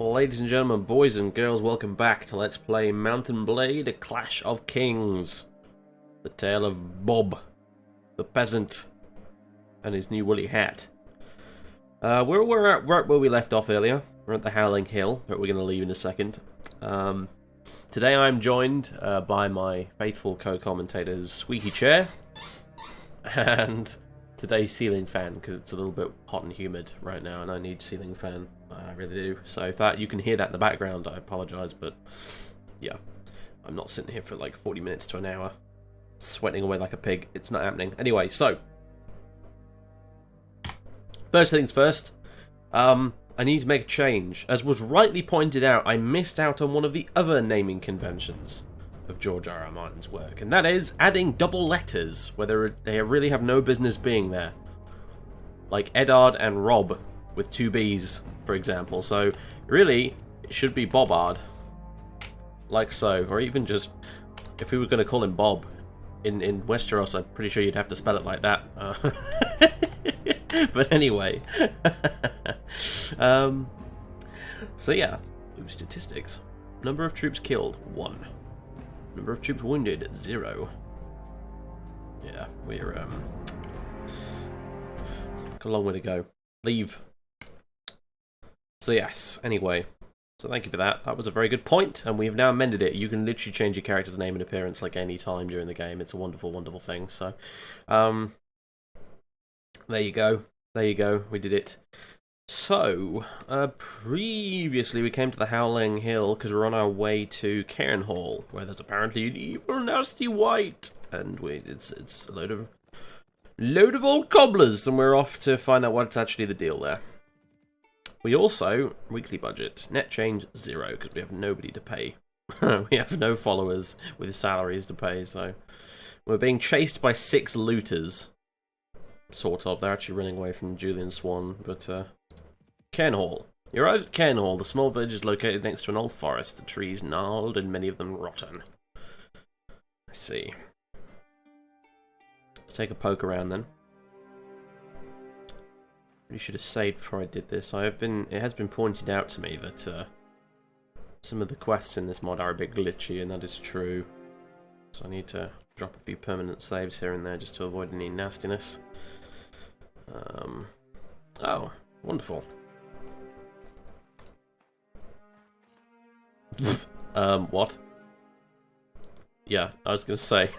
Ladies and gentlemen, boys and girls, welcome back to Let's Play Mountain Blade, A Clash of Kings. The tale of Bob, the peasant, and his new woolly hat. We're at right where we left off earlier. We're at the Howling Hill, but we're going to leave in a second. Today I'm joined by my faithful co-commentators, Squeaky Chair, and today's ceiling fan, because it's a little bit hot and humid right now, and I need ceiling fan. I really do. So if that you can hear that in the background, I apologise, but yeah, I'm not sitting here for like 40 minutes to an hour, sweating away like a pig. It's not happening. Anyway, so first things first, I need to make a change. As was rightly pointed out, I missed out on one of the other naming conventions of George R.R. Martin's work, and that is adding double letters where they really have no business being there, like Eddard and Rob with two B's, for example. So really, it should be Bobard, like so, or even just, if we were going to call him Bob in Westeros, I'm pretty sure you'd have to spell it like that. But anyway, so yeah, statistics: number of troops killed 1, number of troops wounded 0. Yeah, we're got a long way to go. Leave. So yes, anyway, so thank you for that. That was a very good point, and we have now amended it. You can literally change your character's name and appearance like any time during the game. It's a wonderful, wonderful thing. So, there you go. There you go. We did it. So, previously we came to the Howling Hill because we're on our way to Cairn Hall, where there's apparently an evil, nasty wight, and it's a load of old cobblers, and we're off to find out what's actually the deal there. We also, weekly budget, net change 0, because we have nobody to pay. We have no followers with salaries to pay, so we're being chased by 6 looters. Sort of. They're actually running away from Julian Swan, but, Cairn Hall. You arrive at Cairn Hall. The small village is located next to an old forest, the trees gnarled and many of them rotten. I see. Let's take a poke around then. Really should have saved before I did this. It has been pointed out to me that some of the quests in this mod are a bit glitchy, and that is true. So I need to drop a few permanent saves here and there just to avoid any nastiness. Oh, wonderful. What? Yeah, I was gonna say.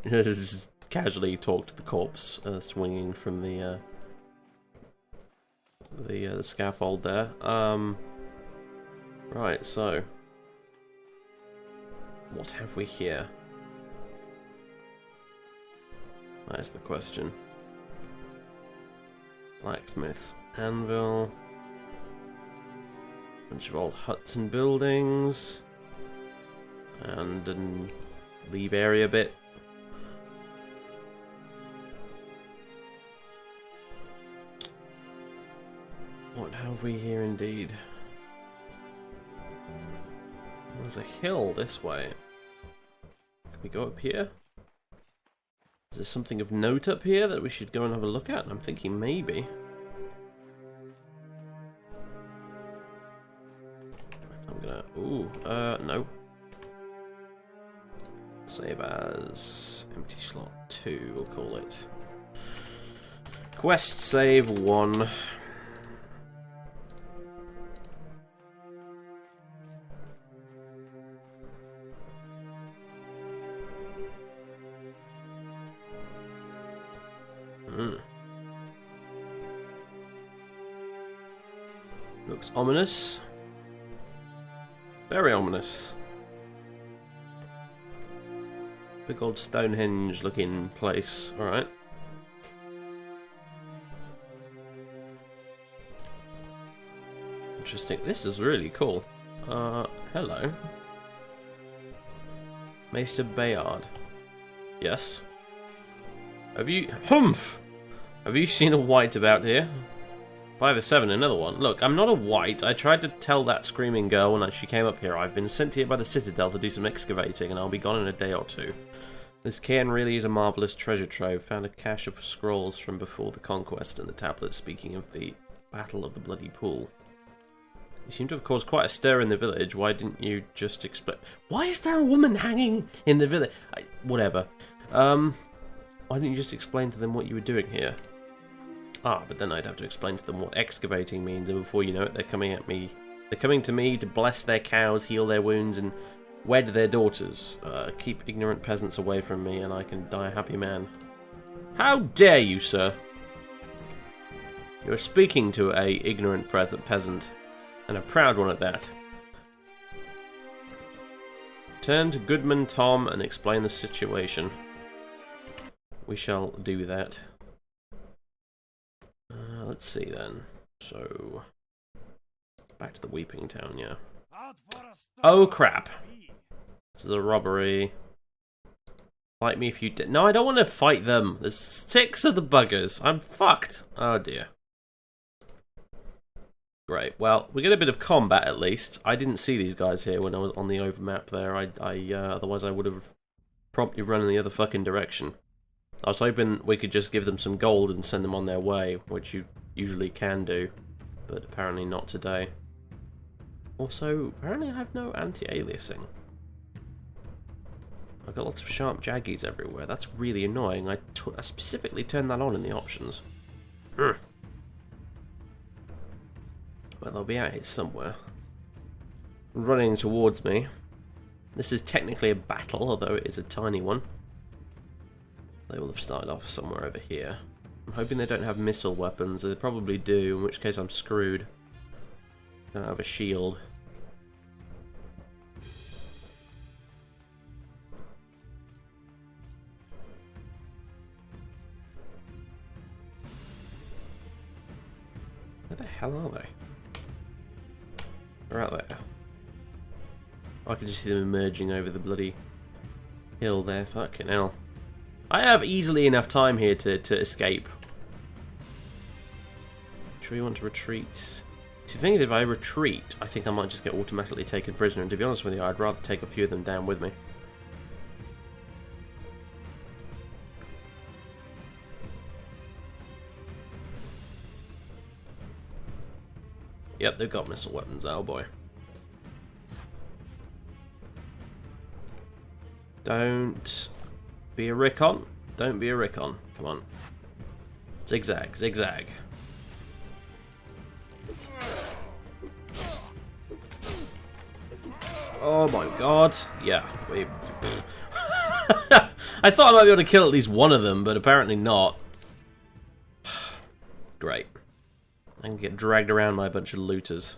Just casually talk to the corpse swinging from the scaffold there. Right, so what have we here? That is the question. Blacksmith's anvil. Bunch of old huts and buildings. And leave area bit. What have we here indeed? There's a hill this way. Can we go up here? Is there something of note up here that we should go and have a look at? I'm thinking maybe. I'm gonna... Ooh, no. Save as empty slot 2, we'll call it. Quest save 1. Looks ominous. Very ominous. Big old Stonehenge looking place. Alright. Interesting. This is really cool. Hello. Maester Bayard. Yes. Have you... Humph! Have you seen a wight about here? By the 7, another one. Look, I'm not a wight. I tried to tell that screaming girl when she came up here. I've been sent here by the Citadel to do some excavating, and I'll be gone in a day or 2. This cairn really is a marvellous treasure trove. Found a cache of scrolls from before the conquest and the tablet speaking of the Battle of the Bloody Pool. You seem to have caused quite a stir in the village. Why didn't you just explain? Why is there a woman hanging in the village? Whatever. Why didn't you just explain to them what you were doing here? Ah, but then I'd have to explain to them what excavating means, and before you know it, they're coming at me. They're coming to me to bless their cows, heal their wounds, and wed their daughters. Keep ignorant peasants away from me, and I can die a happy man. How dare you, sir? You're speaking to a ignorant peasant. And a proud one at that. Turn to Goodman Tom and explain the situation. We shall do that. Let's see then. So, back to the Weeping Town, yeah. Oh crap! This is a robbery. Fight me if you did. No, I don't want to fight them. There's 6 of the buggers. I'm fucked. Oh dear. Great. Well, we get a bit of combat at least. I didn't see these guys here when I was on the overmap there. Otherwise I would have promptly run in the other fucking direction. I was hoping we could just give them some gold and send them on their way, which you usually can do, but apparently not today. Also, apparently I have no anti-aliasing. I've got lots of sharp jaggies everywhere. That's really annoying. I specifically turned that on in the options. Well, they'll be out here somewhere. Running towards me. This is technically a battle, although it is a tiny one. They will have started off somewhere over here. I'm hoping they don't have missile weapons. They probably do, in which case I'm screwed. I don't have a shield. Where the hell are they? They're out there. I can just see them emerging over the bloody hill there. Fucking hell. I have easily enough time here to escape. Sure you want to retreat? See, the thing is, if I retreat, I think I might just get automatically taken prisoner. And to be honest with you, I'd rather take a few of them down with me. Yep, they've got missile weapons, oh boy. Don't be a Rickon. Don't be a Rickon. Come on. Zigzag, zigzag. Oh my god. Yeah. I thought I might be able to kill at least one of them, but apparently not. Great. I can get dragged around by a bunch of looters.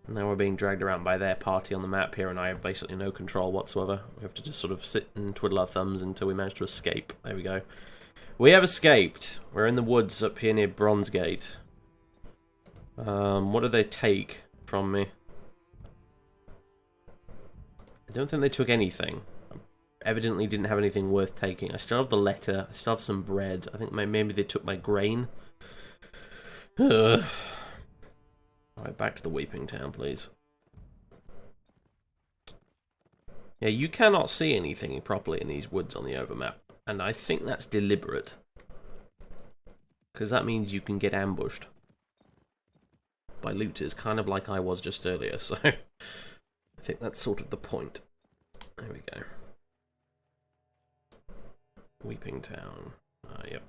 Now we're being dragged around by their party on the map here, and I have basically no control whatsoever. We have to just sort of sit and twiddle our thumbs until we manage to escape. There we go. We have escaped. We're in the woods up here near Bronzegate. What did they take from me? I don't think they took anything. Evidently didn't have anything worth taking. I still have the letter. I still have some bread. I think maybe they took my grain. Ugh. Alright, back to the Weeping Town, please. Yeah, you cannot see anything properly in these woods on the overmap. And I think that's deliberate. Because that means you can get ambushed by looters, kind of like I was just earlier. So, I think that's sort of the point. There we go. Weeping Town. Yep.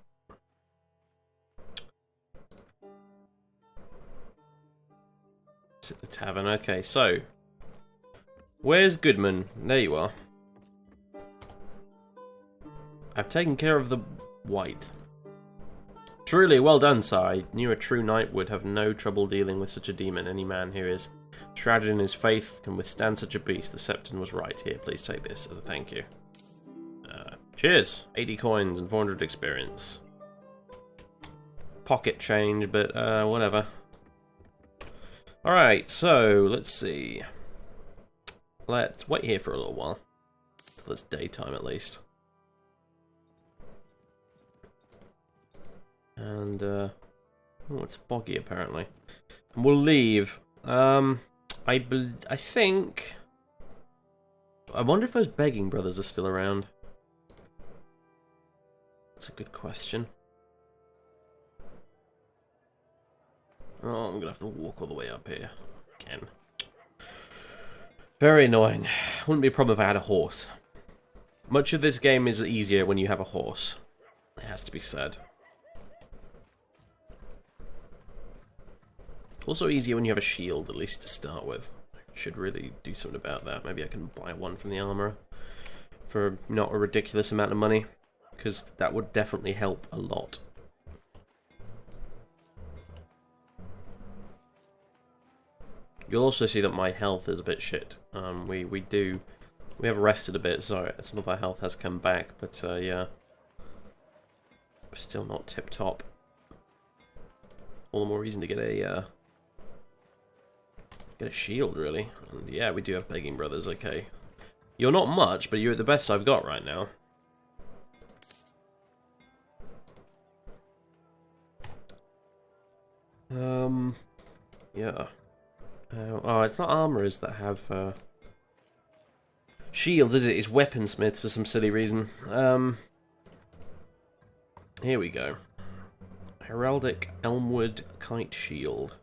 It's at the tavern. Okay, so where's Goodman? There you are. I've taken care of the white. Truly, well done, sir. I knew a true knight would have no trouble dealing with such a demon. Any man who is shrouded in his faith can withstand such a beast. The Septon was right. Here, please take this as a thank you. Cheers! 80 coins and 400 experience. Pocket change, but whatever. Alright, so let's see. Let's wait here for a little while. Till it's daytime at least. And, oh, it's foggy apparently. And we'll leave. I think... I wonder if those begging brothers are still around. That's a good question. Oh, I'm gonna have to walk all the way up here again. Very annoying. Wouldn't be a problem if I had a horse. Much of this game is easier when you have a horse. It has to be said. Also easier when you have a shield, at least to start with. Should really do something about that. Maybe I can buy one from the armourer for not a ridiculous amount of money, because that would definitely help a lot. You'll also see that my health is a bit shit. We have rested a bit, so some of our health has come back, but yeah, we're still not tip top. All the more reason to get a shield, really. And yeah, we do have begging brothers. Okay, you're not much, but you're the best I've got right now. Yeah. Oh, it's not armourers that have shields, is it? It's weaponsmiths for some silly reason. Here we go. Heraldic Elmwood Kite Shield.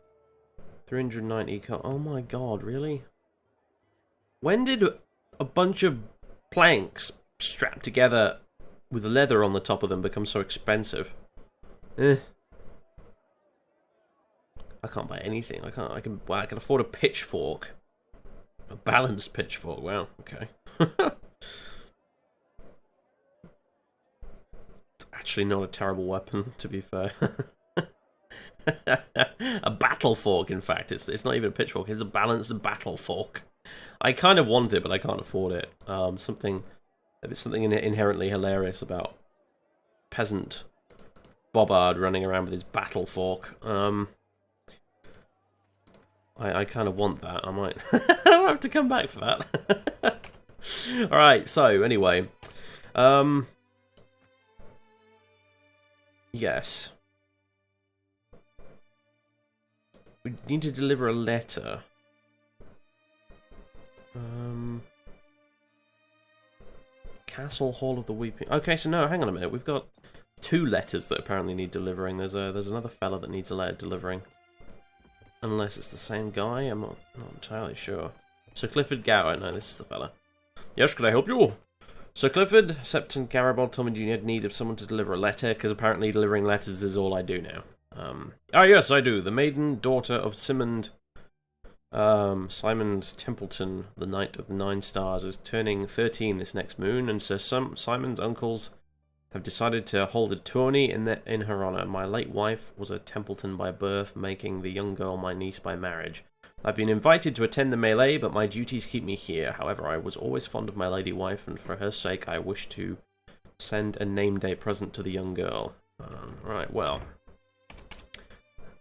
390 oh my god, really? When did a bunch of planks strapped together with leather on the top of them become so expensive? I can't buy anything. I can afford a pitchfork. A balanced pitchfork. Wow, okay. It's actually not a terrible weapon, to be fair. A battle fork, in fact. It's not even a pitchfork, it's a balanced battle fork. I kind of want it, but I can't afford it. Something inherently hilarious about peasant Bobbard running around with his battle fork. I kind of want that. I might I'll have to come back for that. Alright, so anyway. Yes. We need to deliver a letter. Castle Hall of the Weeping. Okay, so no, hang on a minute. We've got 2 letters that apparently need delivering. There's another fella that needs a letter delivering. Unless it's the same guy, I'm not entirely sure. Sir Clifford Gower, no, this is the fella. Yes, could I help you? Sir Clifford, Septon Garibaldi told me you had need of someone to deliver a letter, because apparently delivering letters is all I do now. Yes, I do. The maiden daughter of Simond Templeton, the Knight of the 9 Stars, is turning 13 this next moon, and Sir Simon's uncles have decided to hold a tourney in her honour. My late wife was a Templeton by birth, making the young girl my niece by marriage. I've been invited to attend the melee, but my duties keep me here. However, I was always fond of my lady wife, and for her sake I wish to send a name day present to the young girl. Right, well.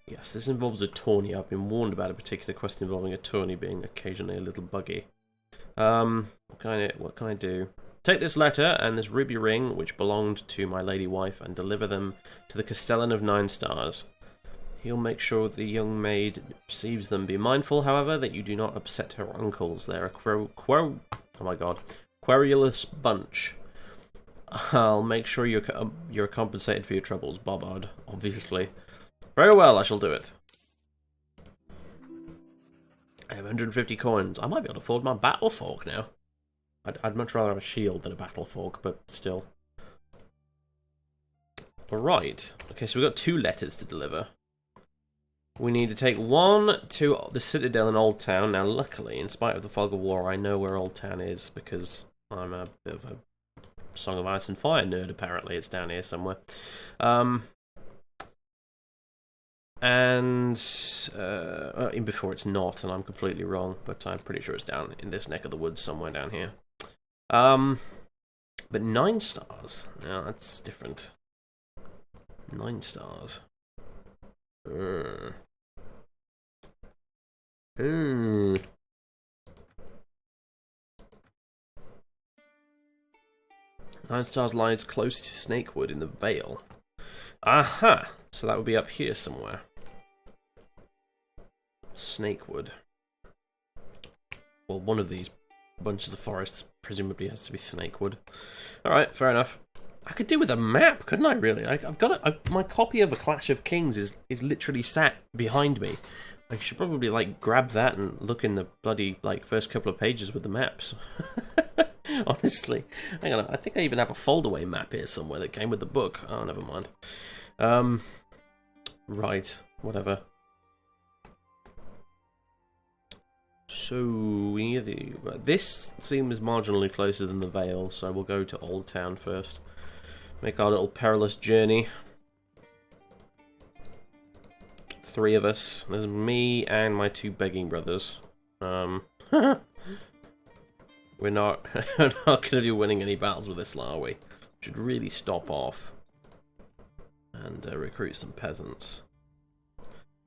Yes, this involves a tourney. I've been warned about a particular quest involving a tourney being occasionally a little buggy. What can I do? Take this letter and this ruby ring, which belonged to my lady wife, and deliver them to the Castellan of 9 Stars. He'll make sure the young maid receives them. Be mindful, however, that you do not upset her uncles. They're a querulous bunch. I'll make sure you're compensated for your troubles, Bobbard, obviously. Very well, I shall do it. I have 150 coins. I might be able to afford my battle fork now. I'd much rather have a shield than a battle fork, but still. Alright. Okay, so we've got 2 letters to deliver. We need to take one to the Citadel in Old Town. Now, luckily, in spite of the fog of war, I know where Old Town is, because I'm a bit of a Song of Ice and Fire nerd, apparently. It's down here somewhere. And before it's not, and I'm completely wrong, but I'm pretty sure it's down in this neck of the woods somewhere down here. But 9 stars. Now that's different. 9 stars. 9 stars lies close to Snakewood in the Vale. Aha! So that would be up here somewhere. Snakewood. Well, one of these bunches of forests presumably has to be Snakewood. Alright, fair enough. I could do with a map, couldn't I? Really, I've got my copy of A Clash of Kings is literally sat behind me. I should probably like grab that and look in the bloody like first couple of pages with the maps. Honestly, hang on. I think I even have a foldaway map here somewhere that came with the book. Oh, never mind. Right, whatever. So we need this seems marginally closer than the Vale, so we'll go to Old Town first. Make our little perilous journey. 3 of us. There's me and my 2 begging brothers. We're not going to be winning any battles with this, are we? Should really stop off and recruit some peasants.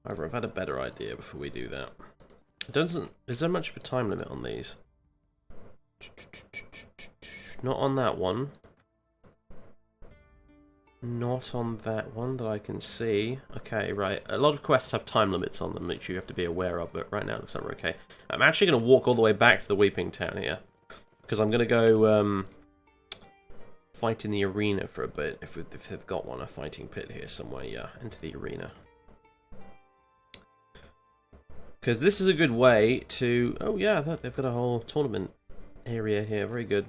However, I've had a better idea before we do that. Is there much of a time limit on these? Not on that one. Not on that one that I can see. Okay, right. A lot of quests have time limits on them, which you have to be aware of, but right now it looks like we're okay. I'm actually going to walk all the way back to the Weeping Town here, because I'm going to go fight in the arena for a bit, if they've got one, a fighting pit here somewhere, yeah, into the arena. Because this is a good way to... Oh yeah, they've got a whole tournament area here, very good.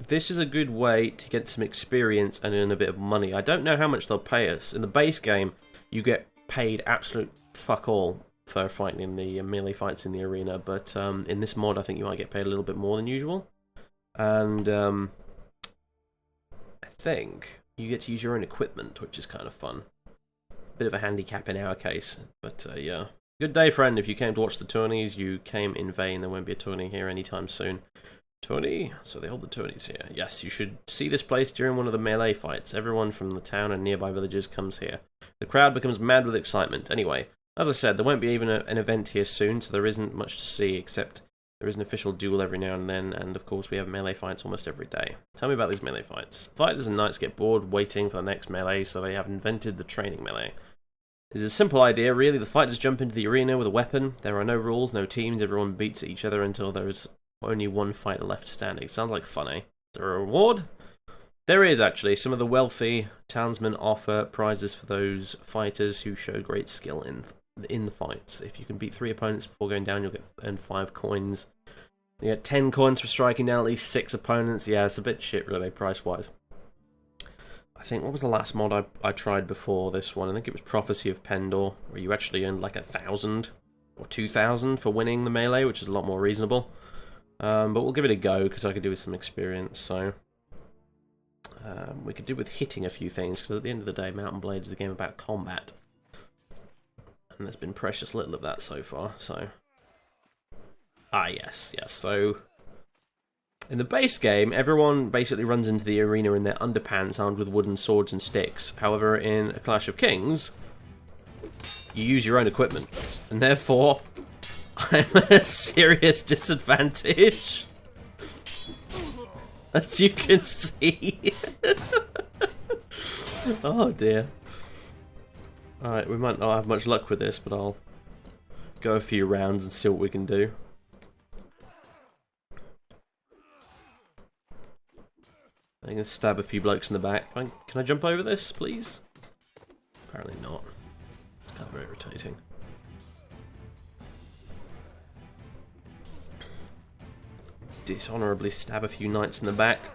This is a good way to get some experience and earn a bit of money. I don't know how much they'll pay us. In the base game, you get paid absolute fuck all for fighting in the melee fights in the arena, but in this mod I think you might get paid a little bit more than usual. And I think you get to use your own equipment, which is kind of fun. Bit of a handicap in our case, but yeah. Good day, friend. If you came to watch the tourneys, you came in vain. There won't be a tourney here anytime soon. Tourney? So they hold the tourneys here. Yes, you should see this place during one of the melee fights. Everyone from the town and nearby villages comes here. The crowd becomes mad with excitement. Anyway, as I said, there won't be even an event here soon, so there isn't much to see, except there is an official duel every now and then, and of course we have melee fights almost every day. Tell me about these melee fights. Fighters and knights get bored waiting for the next melee, so they have invented the training melee. It's a simple idea, really. The fighters jump into the arena with a weapon. There are no rules, no teams. Everyone beats each other until there is only one fighter left standing. Sounds like fun, eh? Is there a reward? There is, actually. Some of the wealthy townsmen offer prizes for those fighters who show great skill in the fights. If you can beat 3 opponents before going down, you'll earn 5 coins. You get 10 coins for striking down at least 6 opponents. Yeah, it's a bit shit, really, price-wise. I think, what was the last mod I tried before this one? I think it was Prophecy of Pendor, where you actually earned like 1,000 or 2,000 for winning the melee, which is a lot more reasonable. But we'll give it a go, because I could do with some experience, so... we could do with hitting a few things, because at the end of the day, Mountain Blade is a game about combat. And there's been precious little of that so far, so... Ah, yes, so... In the base game, everyone basically runs into the arena in their underpants armed with wooden swords and sticks. However, in A Clash of Kings, you use your own equipment. And therefore, I'm at a serious disadvantage. As you can see. Oh dear. Alright, we might not have much luck with this, but I'll go a few rounds and see what we can do. I'm going to stab a few blokes in the back. Can I jump over this, please? Apparently not. It's kind of irritating. Dishonorably stab a few knights in the back.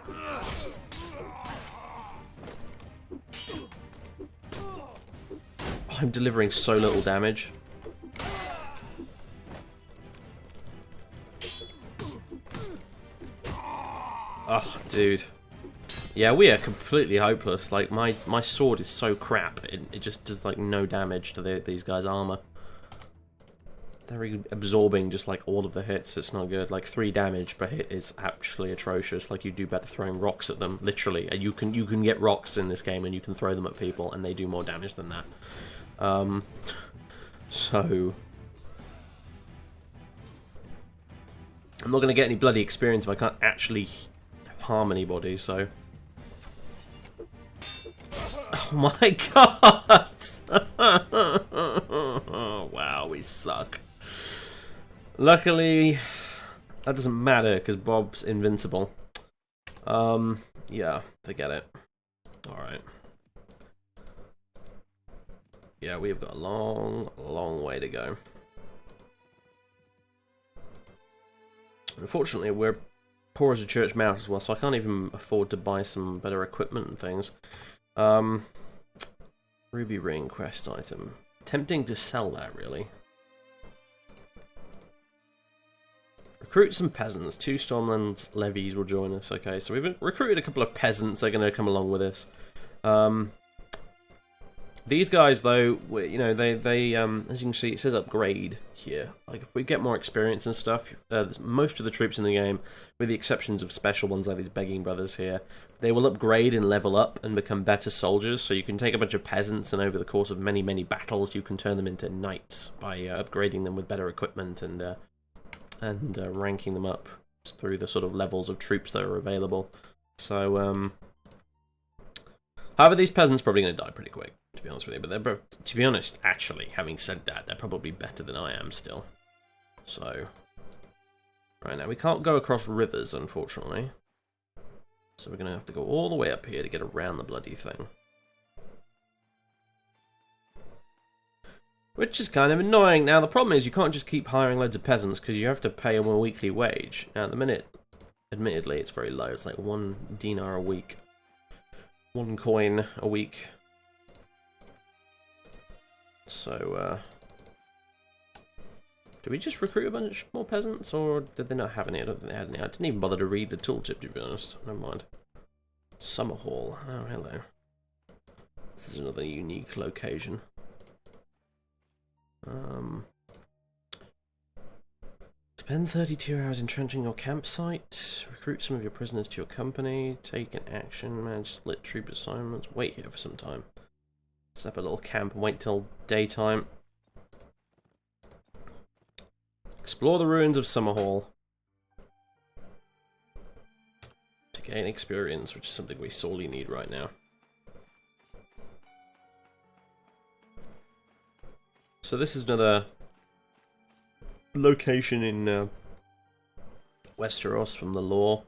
I'm delivering so little damage. Oh, dude. Yeah, we are completely hopeless. Like, my sword is so crap. It just does, like, no damage to these guys' armor. They're absorbing just, like, all of the hits. It's not good. Like, 3 damage per hit is actually atrocious. Like, you do better throwing rocks at them, literally. And you can get rocks in this game, and you can throw them at people, and they do more damage than that. So... I'm not going to get any bloody experience if I can't actually harm anybody, so... Oh my god! Wow, we suck. Luckily, that doesn't matter, because Bob's invincible. Yeah, forget it. Alright. Yeah, we've got a long, long way to go. Unfortunately, we're poor as a church mouse as well, so I can't even afford to buy some better equipment and things. Ruby ring quest item. Tempting to sell that, really. Recruit some peasants. 2 Stormland levies will join us. Okay, so we've recruited a couple of peasants. They're going to come along with us. These guys, though, you know, they as you can see, it says upgrade here. Like, if we get more experience and stuff, most of the troops in the game, with the exceptions of special ones like these begging brothers here, they will upgrade and level up and become better soldiers. So you can take a bunch of peasants, and over the course of many, many battles, you can turn them into knights by upgrading them with better equipment and ranking them up through the sort of levels of troops that are available. So, however, these peasants are probably going to die pretty quick, to be honest with you. But they're, to be honest, actually, having said that, they're probably better than I am still. So, right now, we can't go across rivers, unfortunately. So we're going to have to go all the way up here to get around the bloody thing. Which is kind of annoying. Now, the problem is you can't just keep hiring loads of peasants because you have to pay them a weekly wage. Now, at the minute, admittedly, it's very low. It's like 1 dinar a week. 1 coin a week. So, did we just recruit a bunch more peasants, or did they not have any? I don't think they had any. I didn't even bother to read the tooltip, to be honest. Never mind. Summer Hall. Oh, hello. This is another unique location. Spend 32 hours entrenching your campsite. Recruit some of your prisoners to your company. Take an action. Manage split troop assignments. Wait here for some time. Set up a little camp and wait till daytime. Explore the ruins of Summerhall to gain experience, which is something we sorely need right now. So this is another location in Westeros from the lore.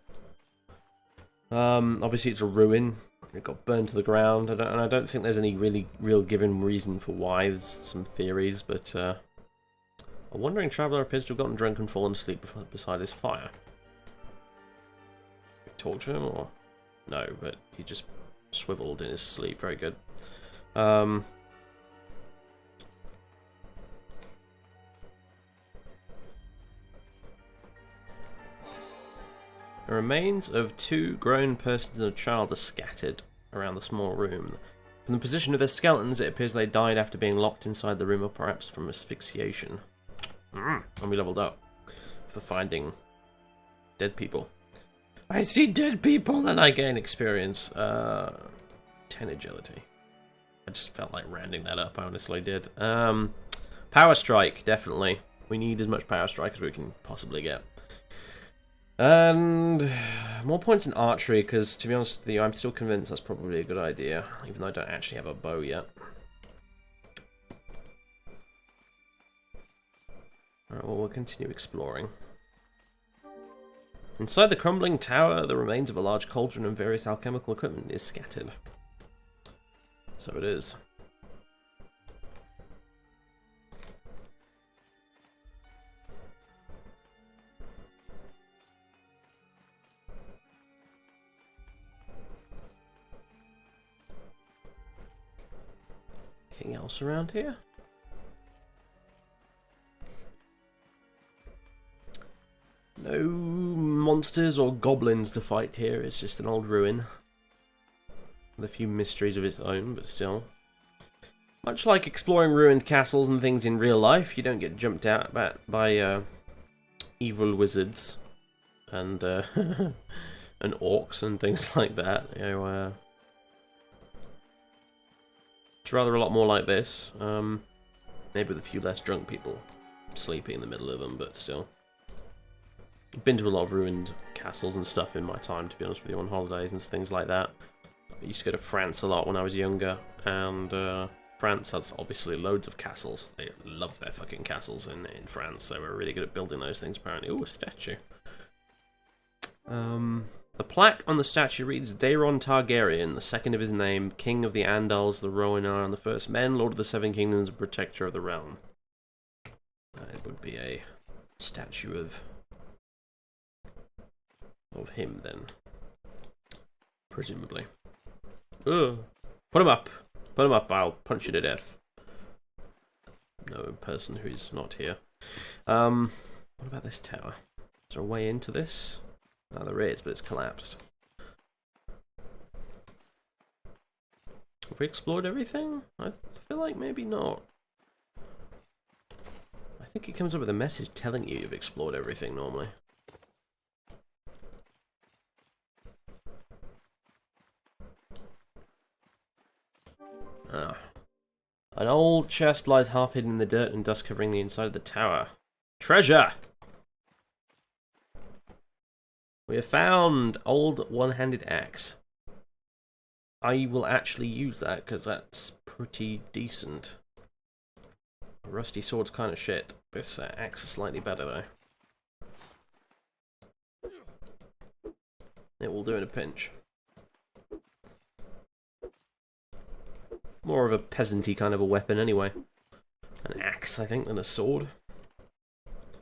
Obviously it's a ruin. It got burned to the ground, and I don't think there's any real given reason for why. There's some theories, but a wandering traveller appears to have gotten drunk and fallen asleep beside his fire. We talk to him, or no? But he just swiveled in his sleep. Very good. The remains of 2 grown persons and a child are scattered around the small room. From the position of their skeletons, it appears they died after being locked inside the room, or perhaps from asphyxiation. And we leveled up for finding dead people. I see dead people and I gain experience. 10 agility. I just felt like rounding that up, I honestly did. Power strike, definitely. We need as much power strike as we can possibly get. And more points in archery, because to be honest with you, I'm still convinced that's probably a good idea, even though I don't actually have a bow yet. Alright, well, we'll continue exploring. Inside the crumbling tower, the remains of a large cauldron and various alchemical equipment is scattered. So it is. Anything else around here? No monsters or goblins to fight here. It's just an old ruin with a few mysteries of its own, but still. Much like exploring ruined castles and things in real life, you don't get jumped out by evil wizards and and orcs and things like that. You know, it's rather a lot more like this. Maybe with a few less drunk people sleeping in the middle of them, but still. I've been to a lot of ruined castles and stuff in my time, to be honest with you, on holidays and things like that. I used to go to France a lot when I was younger, and France has obviously loads of castles. They love their fucking castles in France. They were really good at building those things, apparently. Ooh, a statue. The plaque on the statue reads, Daeron Targaryen, the second of his name, King of the Andals, the Rohirrim, and the First Men, Lord of the Seven Kingdoms, and Protector of the Realm. It would be a statue of him, then. Presumably. Ugh. Put him up! Put him up, I'll punch you to death. No person who's not here. What about this tower? Is there a way into this? No, there is, but it's collapsed. Have we explored everything? I feel like maybe not. I think it comes up with a message telling you you've explored everything normally. Ah. An old chest lies half hidden in the dirt and dust covering the inside of the tower. Treasure! We have found old one-handed axe. I will actually use that because that's pretty decent. A rusty sword's kind of shit. This axe is slightly better though. It will do in a pinch. More of a peasant-y kind of a weapon anyway. An axe, I think, than a sword.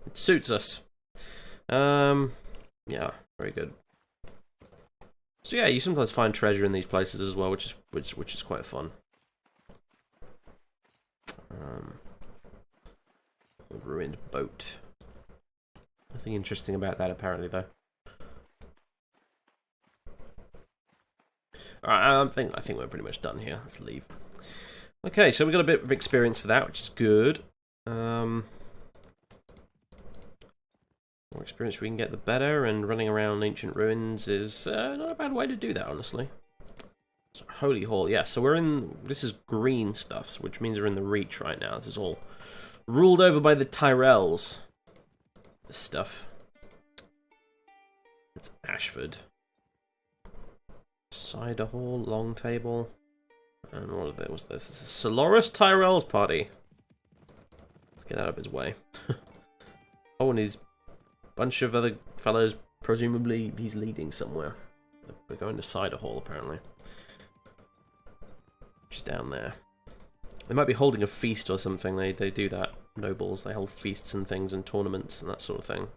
It suits us. Yeah, very good. So yeah, you sometimes find treasure in these places as well, which is quite fun. Ruined boat. Nothing interesting about that apparently, though. Alright, I think we're pretty much done here. Let's leave. Okay, so we got a bit of experience for that, which is good. More experience we can get, the better, and running around ancient ruins is not a bad way to do that, honestly. So, Holy Hall, yeah, so we're in... This is green stuff, which means we're in the Reach right now. This is all ruled over by the Tyrells. This stuff. It's Ashford. Cider Hall, Long Table. And what was this? This is Soloris Tyrell's party. Let's get out of his way. Oh, and his bunch of other fellows, presumably he's leading somewhere. We're going to Cider Hall, apparently. Which is down there. They might be holding a feast or something. They do that. Nobles, they hold feasts and things and tournaments and that sort of thing.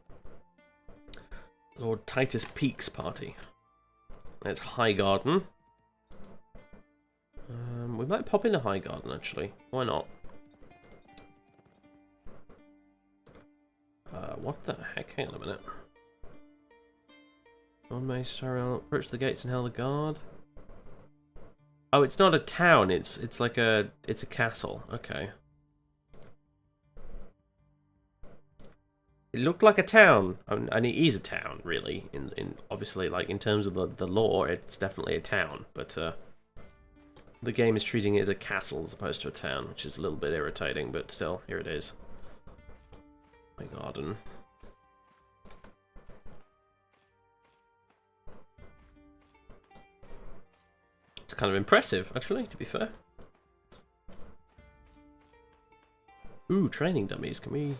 Lord Titus Peake's party. It's Highgarden. We might pop into Highgarden, actually. Why not? What the heck? Hang on a minute. Lord Maester, approach the gates and hail the guard. Oh, it's not a town. It's like a castle. Okay. It looked like a town, and it is a town, really. In obviously, like in terms of the lore, it's definitely a town. But the game is treating it as a castle as opposed to a town, which is a little bit irritating. But still, here it is. My garden. It's kind of impressive, actually, to be fair. Ooh, training dummies. Can we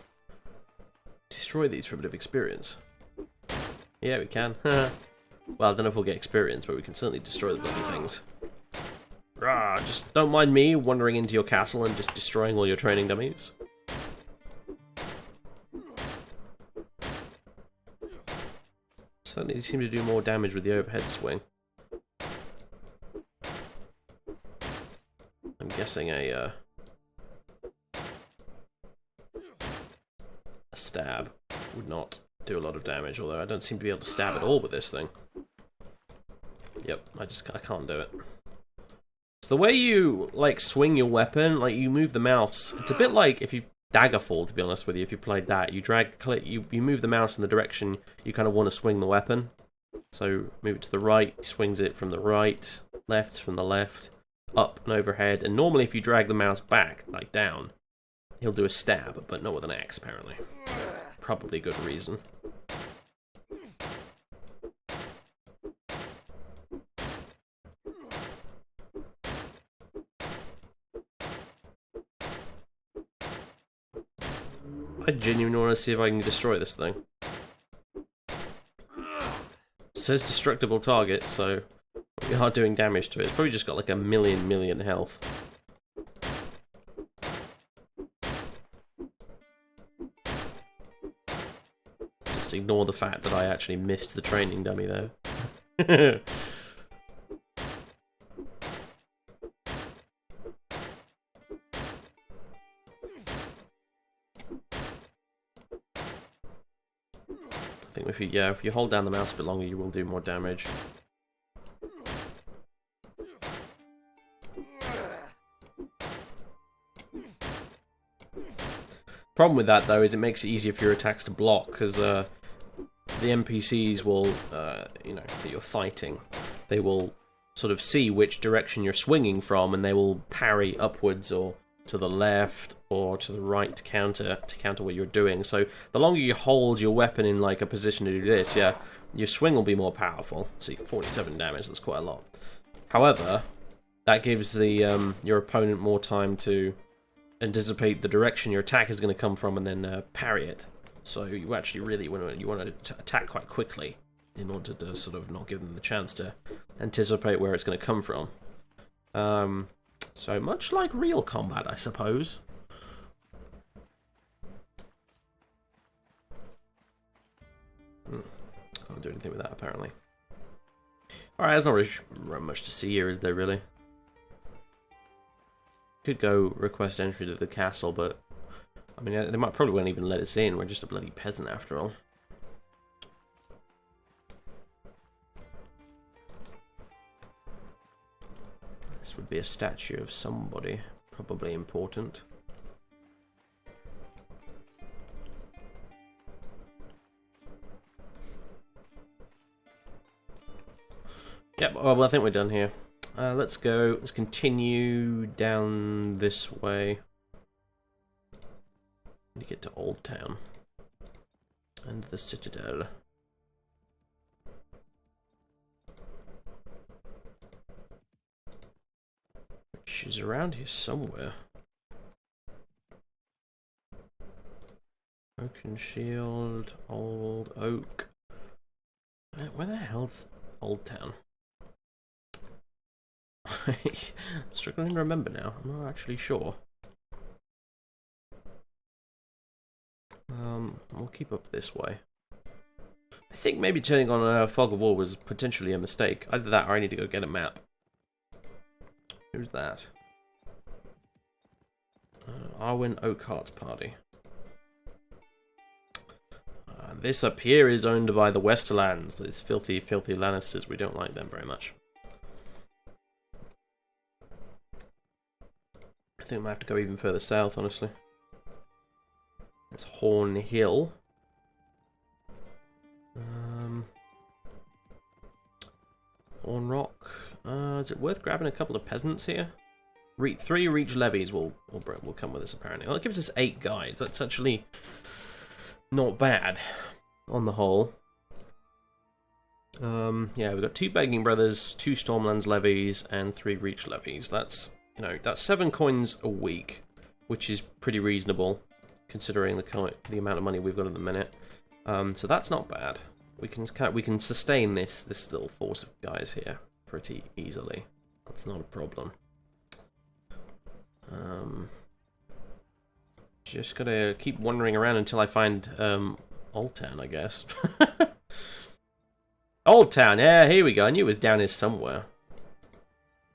destroy these for a bit of experience? Yeah, we can. Well, I don't know if we'll get experience, but we can certainly destroy the bloody things. Rah, just don't mind me wandering into your castle and just destroying all your training dummies. Certainly seem to do more damage with the overhead swing. I'm guessing a stab would not do a lot of damage, although I don't seem to be able to stab at all with this thing. Yep, I can't do it. So the way you like swing your weapon, like you move the mouse, it's a bit like if you Daggerfall, to be honest with you. If you played that, you move the mouse in the direction you kind of want to swing the weapon. So move it to the right, he swings it from the right, left from the left, up and overhead. And normally, if you drag the mouse back, like down, he'll do a stab, but not with an axe, apparently. Probably good reason. I genuinely want to see if I can destroy this thing. says destructible target, so we are doing damage to it. It's probably just got like a million health. Just ignore the fact that I actually missed the training dummy there. I think if you hold down the mouse a bit longer, you will do more damage. Problem with that though is it makes it easier for your attacks to block, because the NPCs will, you know, that you're fighting, they will sort of see which direction you're swinging from, and they will parry upwards or to the left or to the right to counter what you're doing. So the longer you hold your weapon in like a position to do this, yeah, your swing will be more powerful. See, 47 damage, that's quite a lot. However, that gives the your opponent more time to anticipate the direction your attack is going to come from and then parry it. So you actually really want to attack quite quickly in order to sort of not give them the chance to anticipate where it's going to come from. So much like real combat, I suppose. Can't do anything with that, apparently. Alright, there's not really much to see here, is there, really? Could go request entry to the castle, but I mean, they probably won't even let us in. We're just a bloody peasant, after all. This would be a statue of somebody, probably important. Yep, well, I think we're done here. Let's go, let's continue down this way. To get to Old Town. And the Citadel. Which is around here somewhere. Oaken Shield, Old Oak. Where the hell's Old Town? I'm struggling to remember now. I'm not actually sure. We'll keep up this way. I think maybe turning on Fog of War was potentially a mistake. Either that or I need to go get a map. Who's that? Arwen Oakheart's party. This up here is owned by the Westerlands. These filthy Lannisters. We don't like them very much. I think we might have to go even further south, honestly. It's Horn Hill. Horn Rock. Is it worth grabbing a couple of peasants here? 3 reach levies will come with us, apparently. Well, it gives us 8 guys. That's actually not bad on the whole. Yeah, we've got 2 begging brothers, 2 Stormlands levies, and 3 reach levies. That's, you know, that's 7 coins a week, which is pretty reasonable considering the amount of money we've got at the minute. So that's not bad. We can sustain this little force of guys here pretty easily. That's not a problem. Just gotta keep wandering around until I find Old Town, I guess. Old Town, yeah, here we go. I knew it was down here somewhere.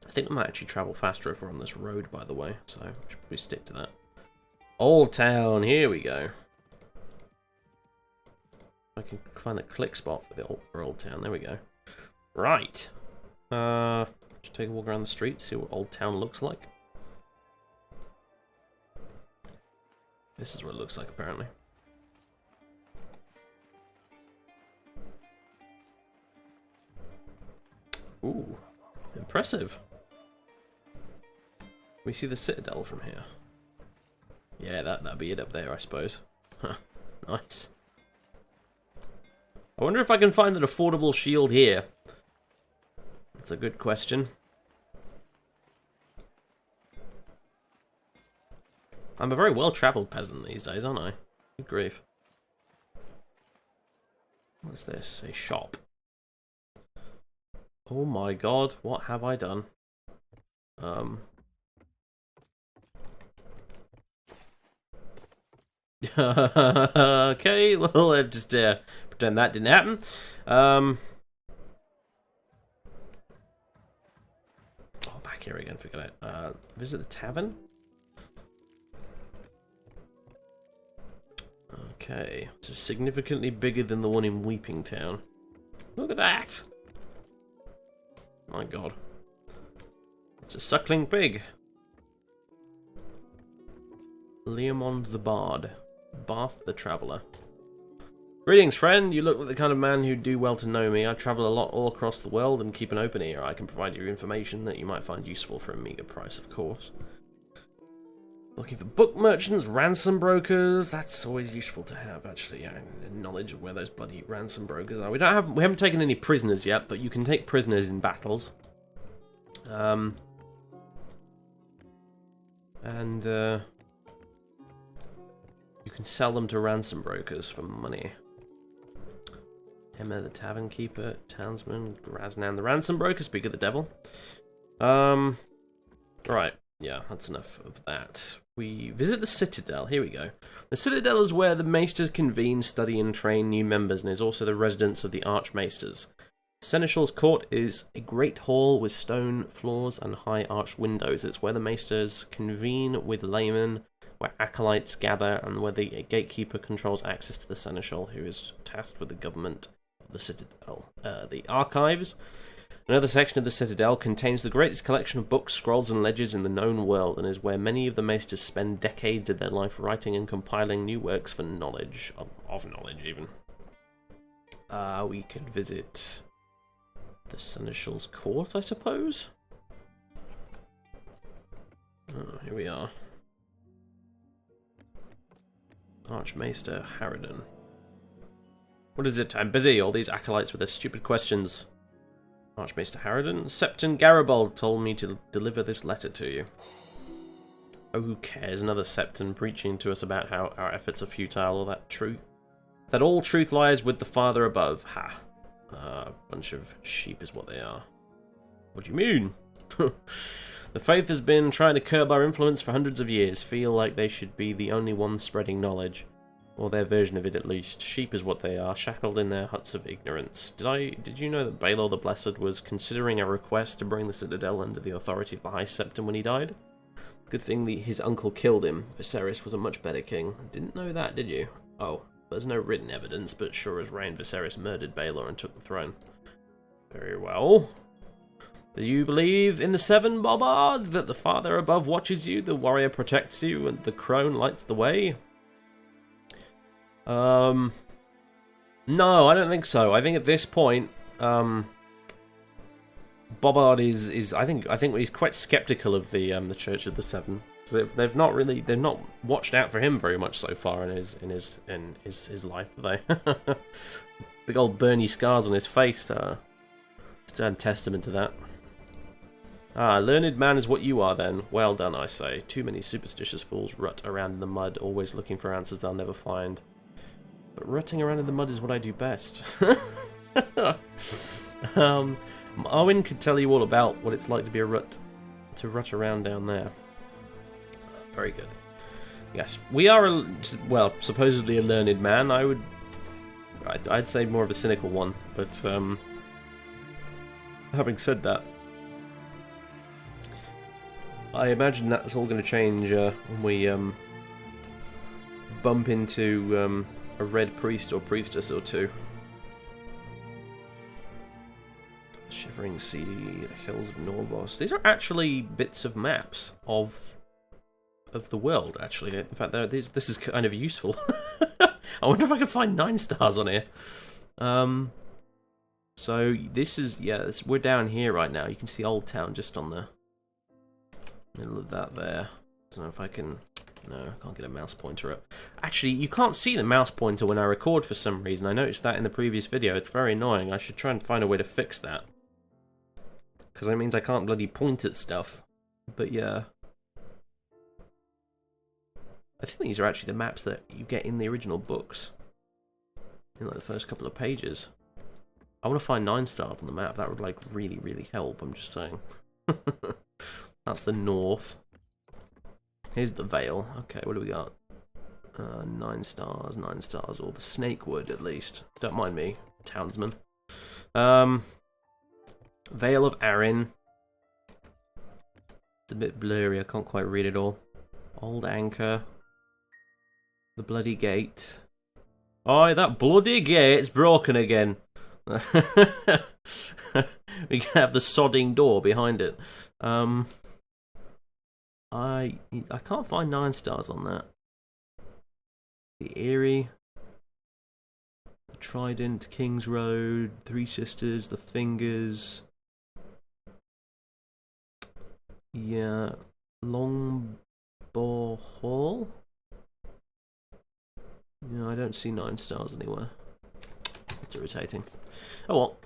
I think we might actually travel faster if we're on this road, by the way, so we should probably stick to that. Old Town, here we go. I can find the click spot for Old Town. There we go. Right. Just take a walk around the street, see what Old Town looks like. This is what it looks like, apparently. Ooh, impressive. We see the Citadel from here. Yeah, that'd be it up there, I suppose. Nice. I wonder if I can find an affordable shield here. That's a good question. I'm a very well-travelled peasant these days, aren't I? Good grief. What's this? A shop. Oh my god, what have I done? Okay, well, let's just pretend that didn't happen. Oh, back here again, forget it. Visit the tavern? Okay, it's significantly bigger than the one in Weeping Town. Look at that! My god. It's a suckling pig. Leomond the Bard. Bath the Traveller. Greetings, friend. You look like the kind of man who'd do well to know me. I travel a lot all across the world and keep an open ear. I can provide you information that you might find useful for a meagre price, of course. Looking for book merchants, ransom brokers. That's always useful to have, actually. Yeah, knowledge of where those bloody ransom brokers are. We haven't taken any prisoners yet, but you can take prisoners in battles. You can sell them to ransom brokers for money. Emma the Tavern Keeper, Townsman, Graznan the Ransom Broker, speak of the devil. Right, yeah, that's enough of that. We visit the Citadel, here we go. The Citadel is where the Maesters convene, study and train new members, and is also the residence of the Archmaesters. Seneschal's Court is a great hall with stone floors and high arched windows. It's where the Maesters convene with laymen, where acolytes gather, and where the gatekeeper controls access to the Seneschal, who is tasked with the government of the Citadel. The Archives. Another section of the Citadel contains the greatest collection of books, scrolls, and ledgers in the known world, and is where many of the Maesters spend decades of their life writing and compiling new works for knowledge, of knowledge even. We could visit the Seneschal's Court, I suppose? Oh, here we are. Archmaester Harridan. What is it? I'm busy. All these acolytes with their stupid questions. Archmaester Harridan. Septon Garibaldi told me to deliver this letter to you. Oh, who cares? Another Septon preaching to us about how our efforts are futile, or that all truth lies with the Father above. Ha. A bunch of sheep is what they are. What do you mean? The faith has been trying to curb our influence for hundreds of years. Feel like they should be the only ones spreading knowledge. Or their version of it, at least. Sheep is what they are, shackled in their huts of ignorance. Did you know that Baelor the Blessed was considering a request to bring the Citadel under the authority of the High Septon when he died? Good thing his uncle killed him. Viserys was a much better king. Didn't know that, did you? Oh, there's no written evidence, but sure as rain, Viserys murdered Baelor and took the throne. Very well. Do you believe in the Seven, Bobbard? That the Father above watches you, the warrior protects you, and the crone lights the way? No, I don't think so. I think at this point, Bobbard is I think he's quite skeptical of the Church of the Seven. They've not watched out for him very much so far in his life, have they? Big old Bernie scars on his face, stand testament to that. Ah, learned man is what you are then. Well done, I say. Too many superstitious fools rut around in the mud, always looking for answers they'll never find. But rutting around in the mud is what I do best. Arwen could tell you all about what it's like to be rut around down there. Very good. Yes, we are supposedly a learned man. I'd say more of a cynical one, but having said that, I imagine that's all going to change when we bump into a red priest or priestess or two. Shivering Sea, the Hills of Norvos. These are actually bits of maps of the world, actually. In fact, this is kind of useful. I wonder if I can find 9 stars on here. So this is, we're down here right now. You can see Old Town just on the middle of that there. Don't know if I can... No, I can't get a mouse pointer up. Actually, you can't see the mouse pointer when I record for some reason. I noticed that in the previous video. It's very annoying. I should try and find a way to fix that. Because that means I can't bloody point at stuff. But yeah. I think these are actually the maps that you get in the original books. In like the first couple of pages. I want to find 9 stars on the map. That would, like, really, really help. I'm just saying. That's the north. Here's the Vale. Okay, what do we got? 9 stars, 9 stars. Or the Snakewood, at least. Don't mind me, townsman. Vale of Arryn. It's a bit blurry. I can't quite read it all. Old Anchor. The Bloody Gate. Oh, that bloody gate's broken again. We can have the sodding door behind it. I can't find 9 stars on that. The Eyrie, the Trident, King's Road, Three Sisters, the Fingers. Yeah, Longbow Hall. Yeah, I don't see 9 stars anywhere. It's irritating. Oh well.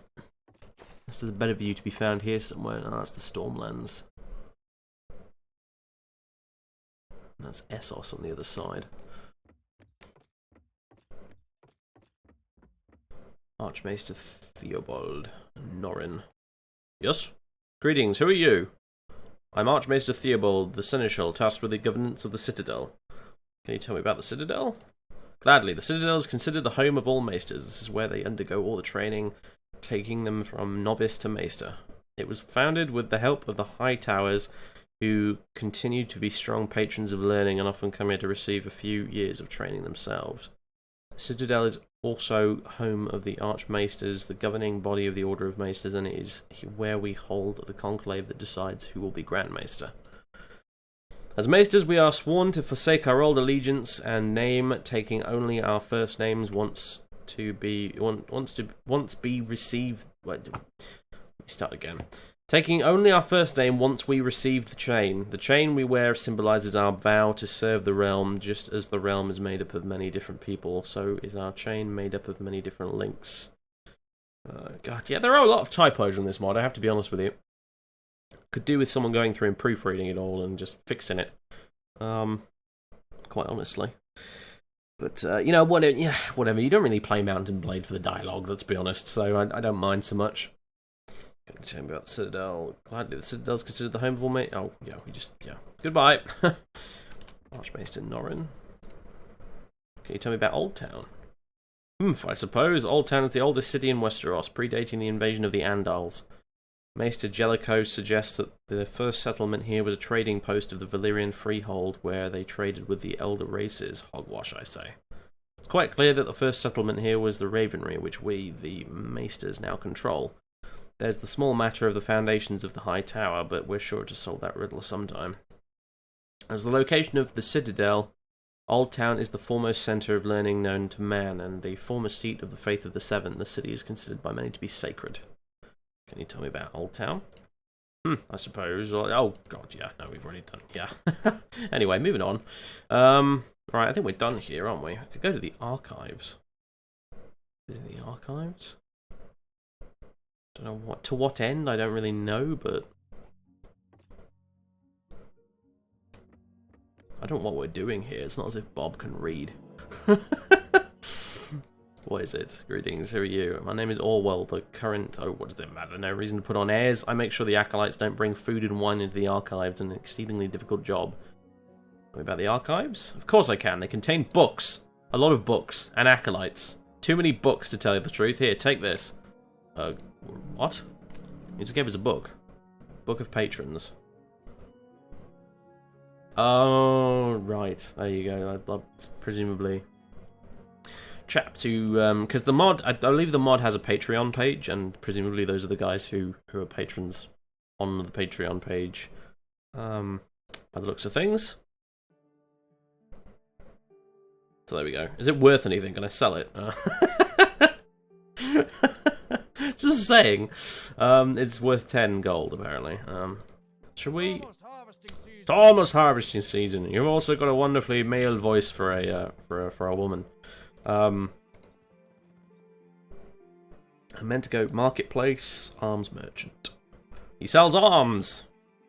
There's a better view to be found here somewhere. No, that's the Stormlands. And that's Essos on the other side. Archmaester Theobald Norrin. Yes? Greetings, who are you? I'm Archmaester Theobald, the Seneschal, tasked with the governance of the Citadel. Can you tell me about the Citadel? Gladly. The Citadel is considered the home of all maesters. This is where they undergo all the training, taking them from novice to maester. It was founded with the help of the High Towers, who continue to be strong patrons of learning and often come here to receive a few years of training themselves. The Citadel is also home of the Archmaesters, the governing body of the Order of Maesters, and it is where we hold the conclave that decides who will be Grand Maester. As Maesters, we are sworn to forsake our old allegiance and name, taking only our first names once be received. Wait, let me start again. Taking only our first name once we receive the chain. The chain we wear symbolises our vow to serve the realm, just as the realm is made up of many different people, so is our chain made up of many different links. God, yeah, there are a lot of typos in this mod, I have to be honest with you. Could do with someone going through and proofreading it all and just fixing it. Quite honestly. But, you know, whatever. You don't really play Mount and Blade for the dialogue, let's be honest, so I don't mind so much. Tell me about the Citadel. Gladly, the Citadel is considered the home of all mates. Oh, yeah, Goodbye. Archmaester Norrin. Can you tell me about Old Town? I suppose. Old Town is the oldest city in Westeros, predating the invasion of the Andals. Maester Jellicoe suggests that the first settlement here was a trading post of the Valyrian freehold, where they traded with the elder races. Hogwash, I say. It's quite clear that the first settlement here was the Ravenry, which we, the Maesters, now control. There's the small matter of the foundations of the High Tower, but we're sure to solve that riddle sometime. As the location of the Citadel, Old Town is the foremost centre of learning known to man, and the former seat of the Faith of the Seven. The city is considered by many to be sacred. Can you tell me about Old Town? I suppose. Oh, God, yeah. No, we've already done. Yeah. Anyway, moving on. Right, I think we're done here, aren't we? I could go to the archives. Is it the archives? Don't know to what end, I don't really know, but I don't know what we're doing here. It's not as if Bob can read. What is it? Greetings, who are you? My name is Orwell, the current... Oh, what does it matter? No reason to put on airs. I make sure the acolytes don't bring food and wine into the archives, an exceedingly difficult job. Tell me about the archives? Of course I can. They contain books. A lot of books. And acolytes. Too many books, to tell you the truth. Here, take this. What? He just gave us a book. Book of Patrons. Oh, right. There you go. Presumably chaps who, because the mod, I believe the mod has a Patreon page, and presumably those are the guys who are patrons on the Patreon page. By the looks of things. So there we go. Is it worth anything? Can I sell it? Just saying. It's worth 10 gold, apparently. Should we... It's almost harvesting season. You've also got a wonderfully male voice for a woman. I meant to go marketplace, arms merchant. He sells arms.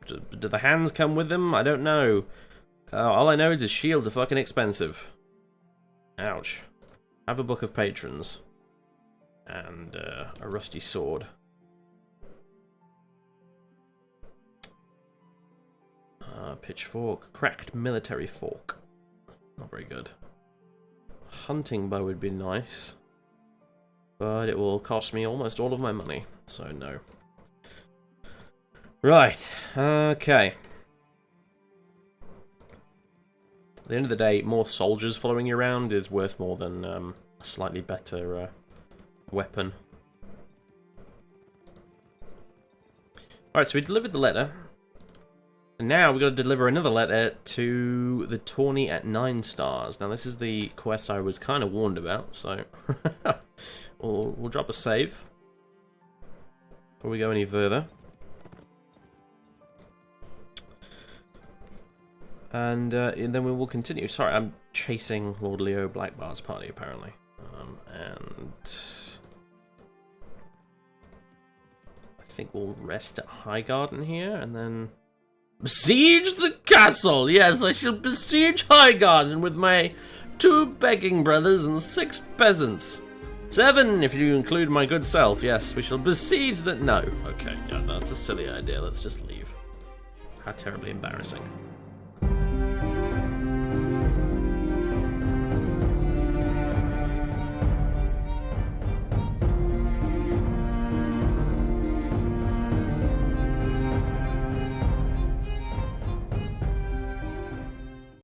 Do the hands come with them? I don't know. All I know is his shields are fucking expensive. Ouch. Have a book of patrons. And a rusty sword. Pitchfork. Cracked military fork. Not very good. Hunting bow would be nice. But it will cost me almost all of my money. So no. Right. Okay. At the end of the day, more soldiers following you around is worth more than a slightly better weapon. Alright, so we delivered the letter. And now we've got to deliver another letter to the Tawny at 9 stars. Now this is the quest I was kind of warned about, so we'll drop a save before we go any further. And then we will continue. Sorry, I'm chasing Lord Leo Blackbar's party, apparently. And I think we'll rest at Highgarden here, and then besiege the castle! Yes, I shall besiege Highgarden with my 2 begging brothers and 6 peasants. 7, if you include my good self. Yes, we shall besiege the... No. Okay, yeah, that's a silly idea. Let's just leave. How terribly embarrassing.